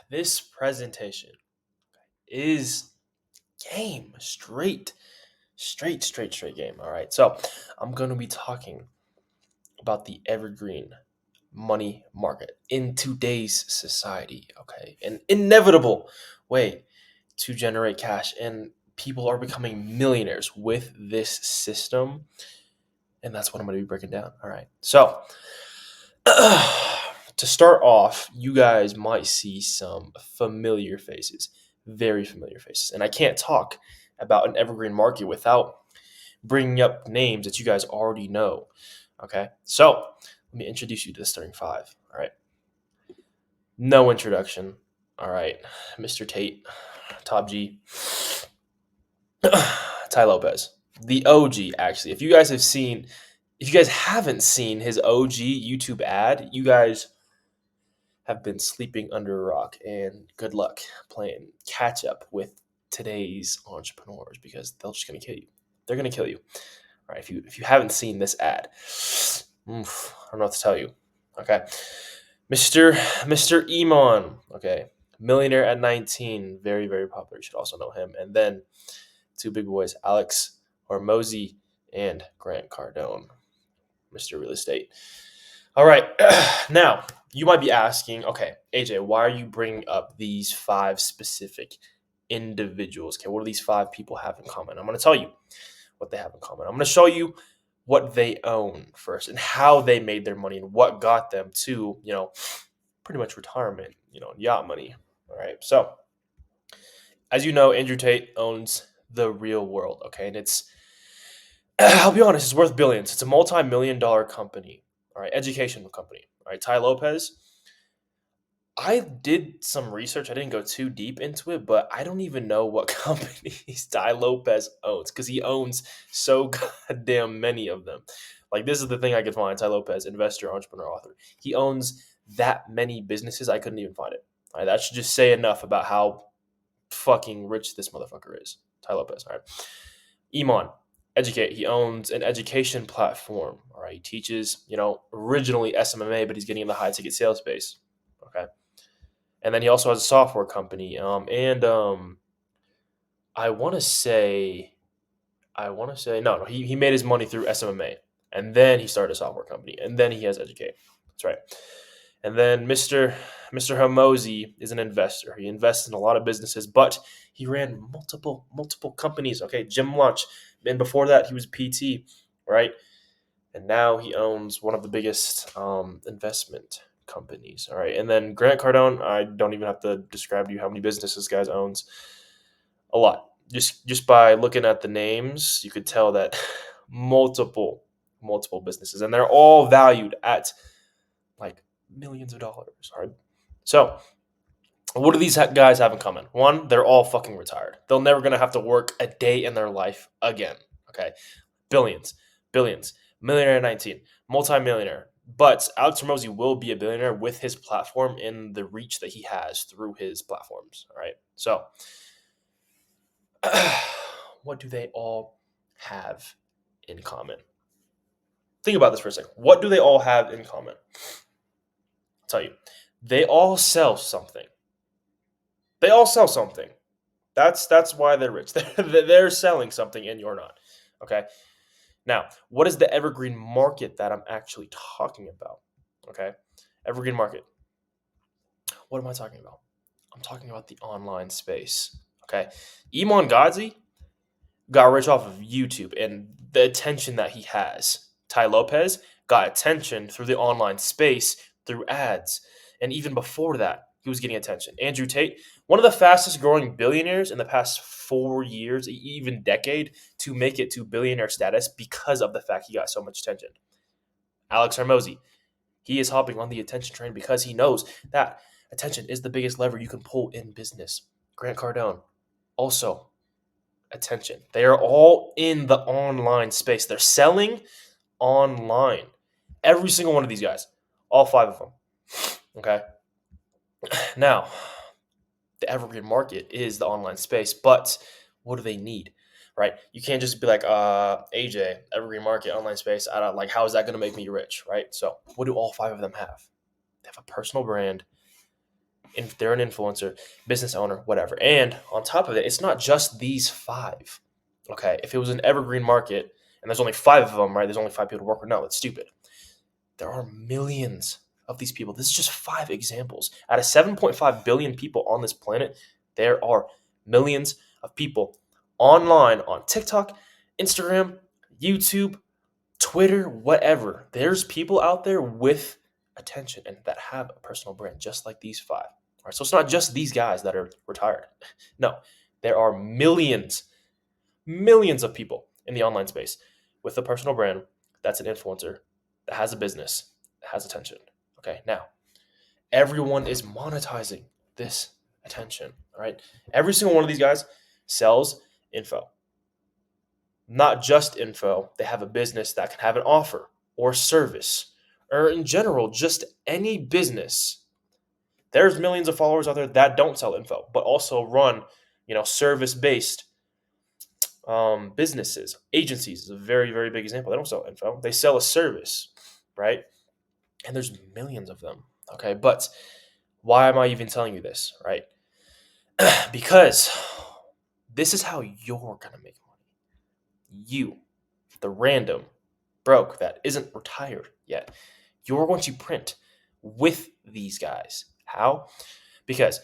This presentation is game straight game. All right. So I'm going to be talking about the evergreen money market in today's society. Okay. An inevitable way to generate cash, and people are becoming millionaires with this system. And that's what I'm going to be breaking down. All right. So to start off, you guys might see some familiar faces, very familiar faces. And I can't talk about an evergreen market without bringing up names that you guys already know. Okay, so let me introduce you to the starting five. All right, no introduction. All right, Mr. Tate, Top G, Ty Lopez, the OG. Actually, if you guys haven't seen his OG YouTube ad, you guys have been sleeping under a rock, and good luck playing catch up with today's entrepreneurs because they're just gonna kill you. They're gonna kill you. All right, if you haven't seen this ad, I don't know what to tell you. Okay, Mister Iman. Okay, millionaire at 19, very popular. You should also know him. And then two big boys, Alex Hormozy and Grant Cardone, Mister Real Estate. All right. Now, you might be asking, okay, AJ, why are you bringing up these five specific individuals? Okay, what do these five people have in common? I'm going to tell you what they have in common. I'm going to show you what they own first and how they made their money and what got them to, pretty much retirement, yacht money. All right. So, as you know, Andrew Tate owns the real world. Okay. And I'll be honest, it's worth billions. It's a multi-million dollar company. All right, educational company. All right, Ty Lopez. I did some research. I didn't go too deep into it, but I don't even know what companies Ty Lopez owns because he owns so goddamn many of them. Like, this is the thing I could find: Ty Lopez, investor, entrepreneur, author. He owns that many businesses. I couldn't even find it. All right, that should just say enough about how fucking rich this motherfucker is. Ty Lopez. All right, Iman. Educate. He owns an education platform. All right. He teaches, originally SMMA, but he's getting in the high ticket sales space. Okay. And then he also has a software company. I want to say, no, he made his money through SMMA, and then he started a software company, and then he has Educate. That's right. And then Mr. Hamosi is an investor. He invests in a lot of businesses, but he ran multiple companies. Okay, gym launch, and before that he was PT, right? And now he owns one of the biggest investment companies. All right, and then Grant Cardone. I don't even have to describe to you how many businesses this guy owns. A lot. Just by looking at the names, you could tell that multiple businesses, and they're all valued at like millions of dollars. All right. So, what do these guys have in common? One, they're all fucking retired. They're never going to have to work a day in their life again. Okay. Billions. Millionaire at 19, multimillionaire. But Alex Ramosi will be a billionaire with his platform and the reach that he has through his platforms. All right. So, what do they all have in common? Think about this for a second. What do they all have in common? I'll tell you. They all sell something. They all sell something. That's why they're rich. They're selling something and you're not. Okay. Now, what is the evergreen market that I'm actually talking about? Okay. Evergreen market. What am I talking about? I'm talking about the online space. Okay. Iman Ghazi got rich off of YouTube and the attention that he has. Ty Lopez got attention through the online space through ads. And even before that, he was getting attention. Andrew Tate, one of the fastest growing billionaires in the past 4 years, even decade, to make it to billionaire status because of the fact he got so much attention. Alex Hormozy, he is hopping on the attention train because he knows that attention is the biggest lever you can pull in business. Grant Cardone, also attention. They are all in the online space. They're selling online. Every single one of these guys, all five of them. Okay. Now, the evergreen market is the online space, but what do they need? Right? You can't just be like, AJ, evergreen market, online space. I don't like, how is that going to make me rich? Right? So, what do all five of them have? They have a personal brand If they're an influencer, business owner, whatever. And on top of it, it's not just these 5. Okay, if it was an evergreen market and there's only 5 of them, right? There's only 5 people to work with. No, it's stupid. There are millions of these people. This is just 5 examples. Out of 7.5 billion people on this planet, there are millions of people online on TikTok, Instagram, YouTube, Twitter, whatever. There's people out there with attention and that have a personal brand, just like these 5. All right, so it's not just these guys that are retired. No, there are millions of people in the online space with a personal brand that's an influencer, that has a business, that has attention. Okay, now everyone is monetizing this attention. All right, every single one of these guys sells info. Not just info, they have a business that can have an offer or service, or in general, just any business. There's millions of followers out there that don't sell info, but also run, service-based businesses. Agencies is a very, very big example. They don't sell info. They sell a service, right? And there's millions of them, okay? But why am I even telling you this, right? Because this is how you're going to make money. You, the random broke that isn't retired yet, you're going to print with these guys. How? Because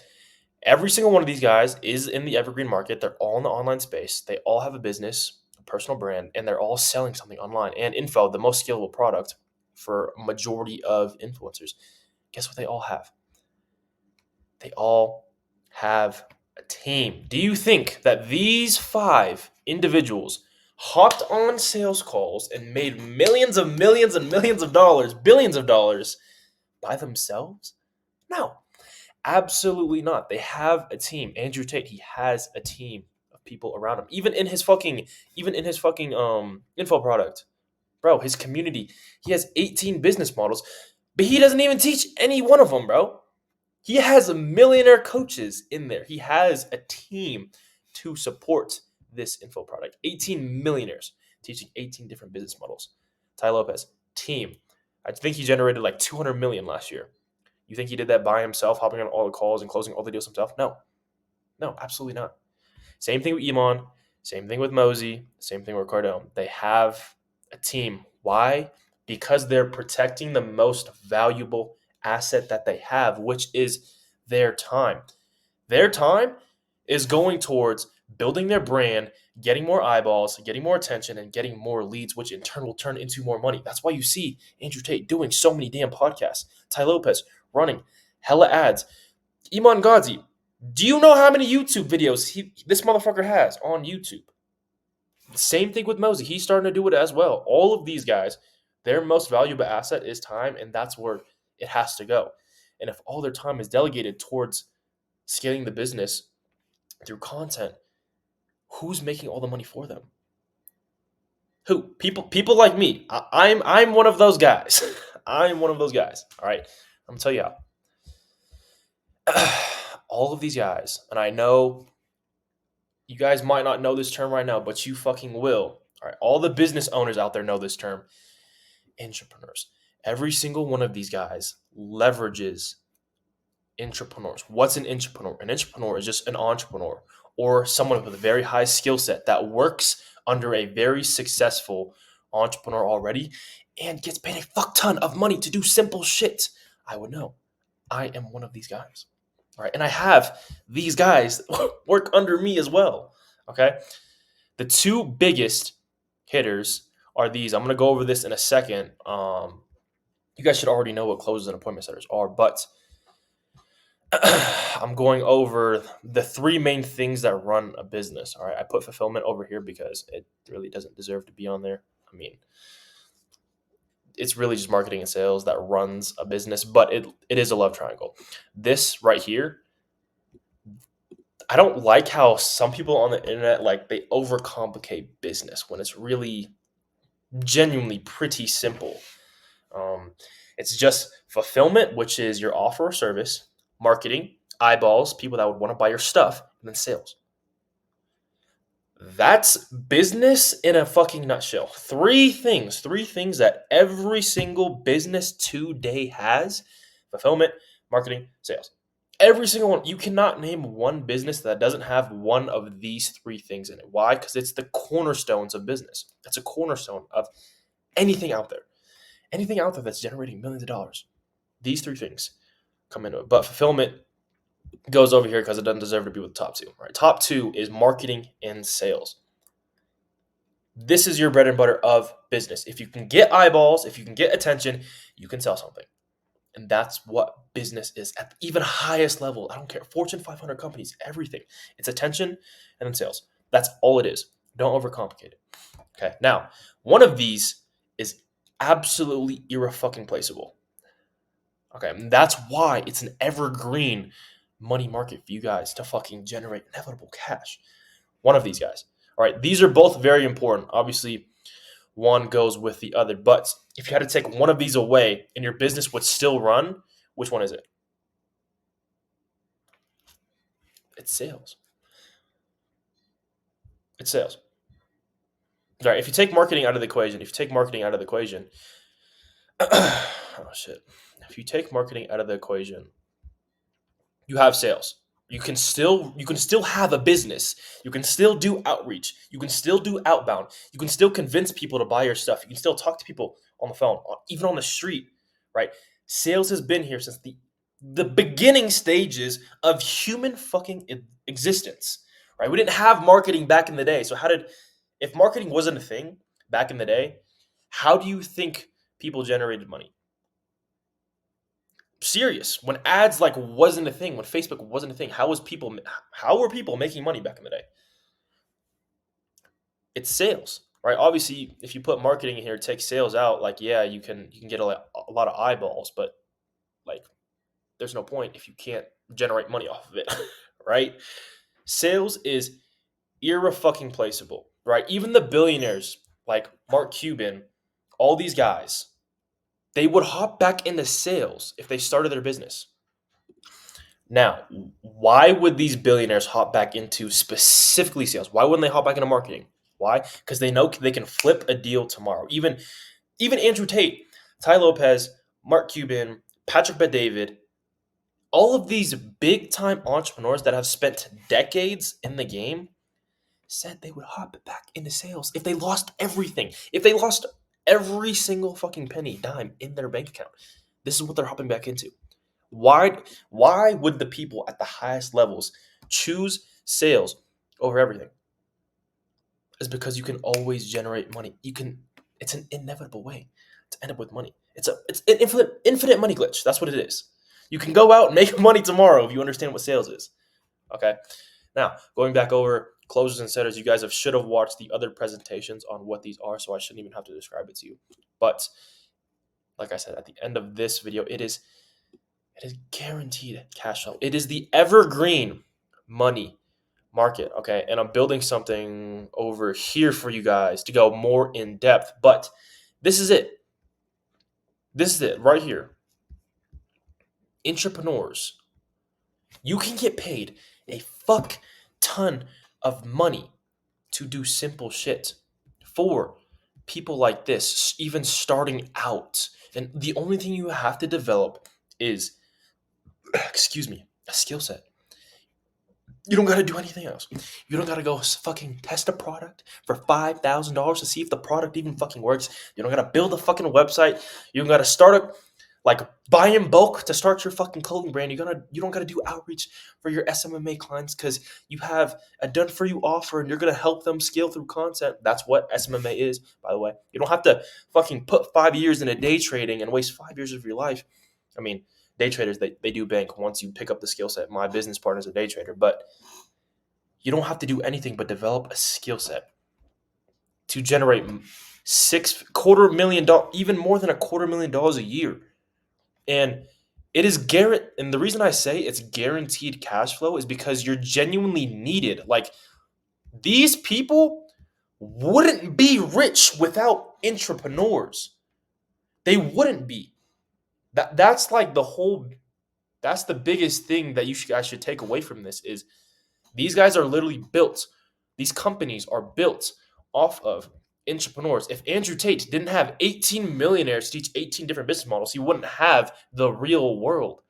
every single one of these guys is in the evergreen market. They're all in the online space. They all have a business, a personal brand, and they're all selling something online. And info, the most scalable product for a majority of influencers. Guess what they all have? They all have a team. Do you think that these 5 individuals hopped on sales calls and made millions and millions of dollars, billions of dollars by themselves? No. Absolutely not. They have a team. Andrew Tate, he has a team of people around him. Even in his fucking info product. Bro, his community, he has 18 business models, but he doesn't even teach any one of them, bro. He has millionaire coaches in there. He has a team to support this info product. 18 millionaires teaching 18 different business models. Tai Lopez, team. I think he generated like 200 million last year. You think he did that by himself, hopping on all the calls and closing all the deals himself? No, absolutely not. Same thing with Iman. Same thing with Mosey. Same thing with Cardone. They have a team. Why? Because they're protecting the most valuable asset that they have, which is their time. Their time is going towards building their brand, getting more eyeballs, getting more attention, and getting more leads, which in turn will turn into more money. That's why you see Andrew Tate doing so many damn podcasts. Tai Lopez running hella ads. Iman Ghazi, do you know how many YouTube videos this motherfucker has on YouTube? Same thing with Mosey. He's starting to do it as well. All of these guys, their most valuable asset is time, and that's where it has to go. And if all their time is delegated towards scaling the business through content, who's making all the money for them? Who? People like me. I'm one of those guys. I'm one of those guys. All right. I'm gonna tell you how. All of these guys, and I know you guys might not know this term right now, but you fucking will. All right. All the business owners out there know this term. Entrepreneurs. Every single one of these guys leverages entrepreneurs. What's an entrepreneur? An entrepreneur is just an entrepreneur or someone with a very high skill set that works under a very successful entrepreneur already and gets paid a fuck ton of money to do simple shit. I would know. I am one of these guys. All right. And I have these guys work under me as well. Okay. The 2 biggest hitters are these. I'm going to go over this in a second. You guys should already know what closes and appointment setters are, but I'm going over the 3 main things that run a business. All right. I put fulfillment over here because it really doesn't deserve to be on there. I mean, it's really just marketing and sales that runs a business, but it is a love triangle. This right here, I don't like how some people on the internet, like, they overcomplicate business when it's really genuinely pretty simple. It's just fulfillment, which is your offer or service, marketing, eyeballs, people that would want to buy your stuff, and then sales. That's business in a fucking nutshell. 3 things that every single business today has: fulfillment, marketing, sales. Every single one. You cannot name one business that doesn't have one of these three things in it. Why? Because it's the cornerstones of business. That's a cornerstone of anything out there. Anything out there that's generating millions of dollars. These three things come into it. But fulfillment goes over here because it doesn't deserve to be with the top two. Right? Top two is marketing and sales. This is your bread and butter of business. If you can get eyeballs, if you can get attention, you can sell something. And that's what business is at the even highest level. I don't care. Fortune 500 companies, everything. It's attention and then sales. That's all it is. Don't overcomplicate it. Okay. Now, one of these is absolutely irrefucking-placeable. Okay. And that's why it's an evergreen money market for you guys to fucking generate inevitable cash. One of these guys. All right. These are both very important. Obviously, one goes with the other. But if you had to take one of these away and your business would still run, which one is it? It's sales. It's sales. All right. If you take marketing out of the equation, oh shit. If you take marketing out of the equation, you have sales. You can still have a business. You can still do outreach. You can still do outbound. You can still convince people to buy your stuff. You can still talk to people on the phone, even on the street, right? Sales has been here since the beginning stages of human fucking existence, right? We didn't have marketing back in the day. So if marketing wasn't a thing back in the day, how do you think people generated money? Serious. When ads like wasn't a thing, when Facebook wasn't a thing, how were people making money back in the day? It's sales, right? Obviously, if you put marketing in here, take sales out, like yeah, you can get a lot of eyeballs, but like there's no point if you can't generate money off of it, right? Sales is irrefucking-placeable, right? Even the billionaires like Mark Cuban, all these guys, they would hop back into sales if they started their business. Now, why would these billionaires hop back into specifically sales? Why wouldn't they hop back into marketing? Why? Because they know they can flip a deal tomorrow. Even Andrew Tate, Ty Lopez, Mark Cuban, Patrick Bet-David, all of these big time entrepreneurs that have spent decades in the game said they would hop back into sales if they lost everything. If they lost every single fucking penny, dime in their bank account. This is what they're hopping back into. Why would the people at the highest levels choose sales over everything? It's because you can always generate money. It's an inevitable way to end up with money. It's an infinite money glitch. That's what it is. You can go out and make money tomorrow if you understand what sales is. Okay. Now, going back over closers and setters, you guys should have watched the other presentations on what these are, so I shouldn't even have to describe it to you. But like I said, at the end of this video, it is guaranteed cash flow. It is the evergreen money market, okay? And I'm building something over here for you guys to go more in depth, but this is it. This is it right here. Entrepreneurs, you can get paid a fuck ton of money to do simple shit for people like this, even starting out. And the only thing you have to develop is, excuse me, a skill set. You don't got to do anything else. You don't got to go fucking test a product for $5,000 to see if the product even fucking works. You don't got to build a fucking website. You don't got to buy in bulk to start your fucking clothing brand. You don't got to do outreach for your SMMA clients because you have a done for you offer and you're going to help them scale through content. That's what SMMA is, by the way. You don't have to fucking put 5 years into day trading and waste 5 years of your life. I mean, day traders, they do bank once you pick up the skill set. My business partner is a day trader, but you don't have to do anything but develop a skill set to generate $250,000, even more than $250,000 a year. And it is guaranteed. And the reason I say it's guaranteed cash flow is because you're genuinely needed. Like, these people wouldn't be rich without entrepreneurs. They wouldn't be. That's like that's the biggest thing that I should take away from this is these guys are literally built. These companies are built off of entrepreneurs. If Andrew Tate didn't have 18 millionaires teach 18 different business models, he wouldn't have the real world,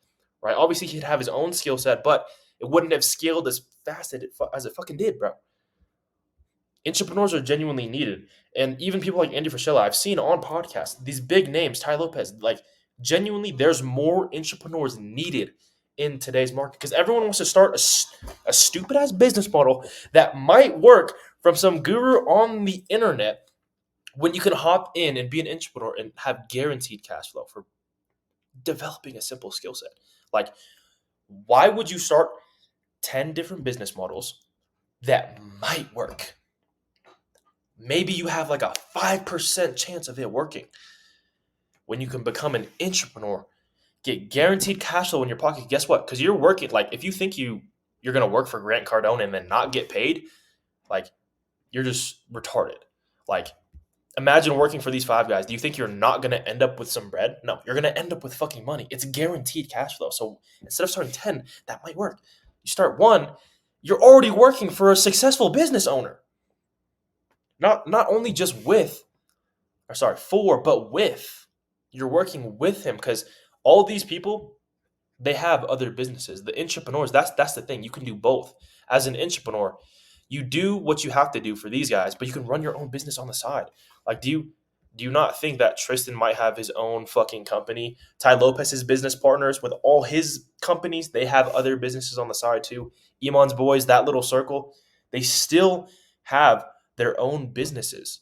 right? Obviously, he'd have his own skill set, but it wouldn't have scaled as fast as it fucking did, bro. Entrepreneurs are genuinely needed. And even people like Andy Frisella, I've seen on podcasts, these big names, Ty Lopez, like genuinely, there's more entrepreneurs needed in today's market because everyone wants to start a stupid ass business model that might work from some guru on the internet when you can hop in and be an entrepreneur and have guaranteed cash flow for developing a simple skill set. Like, why would you start 10 different business models that might work? Maybe you have like a 5% chance of it working. When you can become an entrepreneur, get guaranteed cash flow in your pocket, guess what? Because you're working, like if you think you're gonna work for Grant Cardone and then not get paid, like you're just retarded. Like imagine working for these five guys. Do you think you're not gonna end up with some bread? No, you're gonna end up with fucking money. It's guaranteed cash flow. So instead of starting 10, that might work. You start one, you're already working for a successful business owner. Not only just with, or sorry, for, but with. You're working with him because all these people, they have other businesses. The entrepreneurs, that's the thing. You can do both. As an entrepreneur, you do what you have to do for these guys, but you can run your own business on the side. Like, do you not think that Tristan might have his own fucking company? Ty Lopez's business partners with all his companies, they have other businesses on the side too. Iman's boys, that little circle, they still have their own businesses.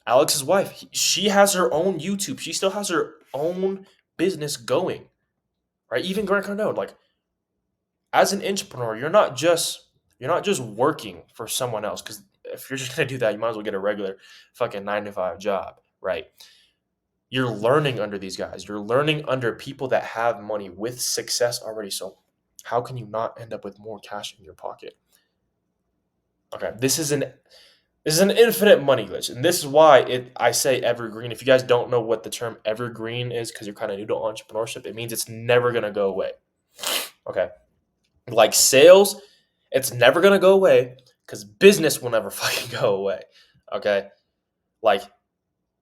Alex's wife, she has her own YouTube. She still has her own business going, right? Even Grant Cardone, like as an entrepreneur, you're not just working for someone else. Because if you're just gonna do that, you might as well get a regular fucking 9 to 5 job, right? You're learning under these guys. You're learning under people that have money with success already. So how can you not end up with more cash in your pocket? Okay, this is an infinite money glitch, and this is why I say evergreen. If you guys don't know what the term evergreen is, because you're kind of new to entrepreneurship, it means it's never gonna go away. Okay, like sales, it's never gonna go away because business will never fucking go away. Okay, like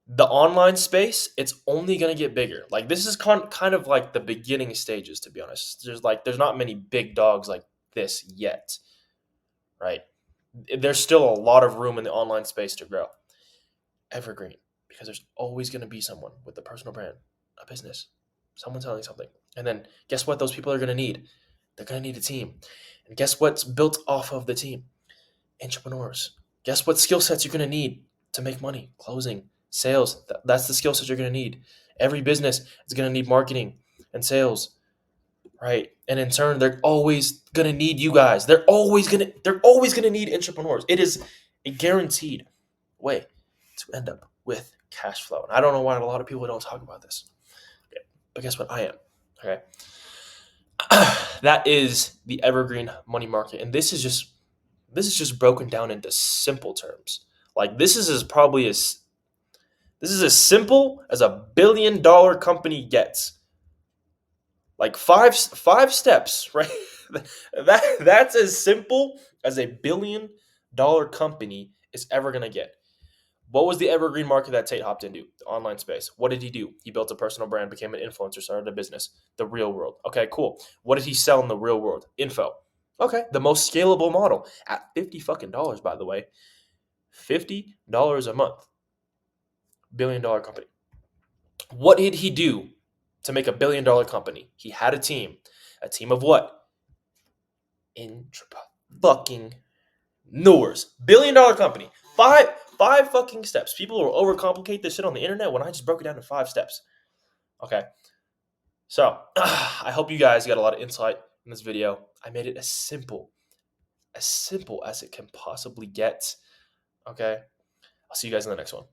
the online space, it's only gonna get bigger. Like this is kind of like the beginning stages, to be honest. There's not many big dogs like this yet, right? There's still a lot of room in the online space to grow. Evergreen, because there's always going to be someone with a personal brand, a business, someone selling something. And then guess what those people are going to need? They're going to need a team. And guess what's built off of the team? Entrepreneurs. Guess what skill sets you're going to need to make money? Closing, sales. That's the skill sets you're going to need. Every business is going to need marketing and sales, right? And in turn, they're always going to need you guys. They're always going to need entrepreneurs. It is a guaranteed way to end up with cash flow. And I don't know why a lot of people don't talk about this. Okay. But guess what? I am. Okay. That is the evergreen money market. And this is just broken down into simple terms. Like this is as simple as $1 billion company gets. Like five steps, right? That's as simple as $1 billion company is ever gonna get. What was the evergreen market that Tate hopped into? The online space. What did he do? He built a personal brand, became an influencer, started a business. The real world. Okay, cool. What did he sell in the real world? Info. Okay, the most scalable model at $50 fucking dollars, by the way. $50 a month. $1 billion company. What did he do to make $1 billion company? He had a team. A team of what? Fucking Newers. $1 billion company. Five fucking steps. People will overcomplicate this shit on the internet when I just broke it down to 5 steps. Okay. So I hope you guys got a lot of insight in this video. I made it as simple as it can possibly get. Okay. I'll see you guys in the next one.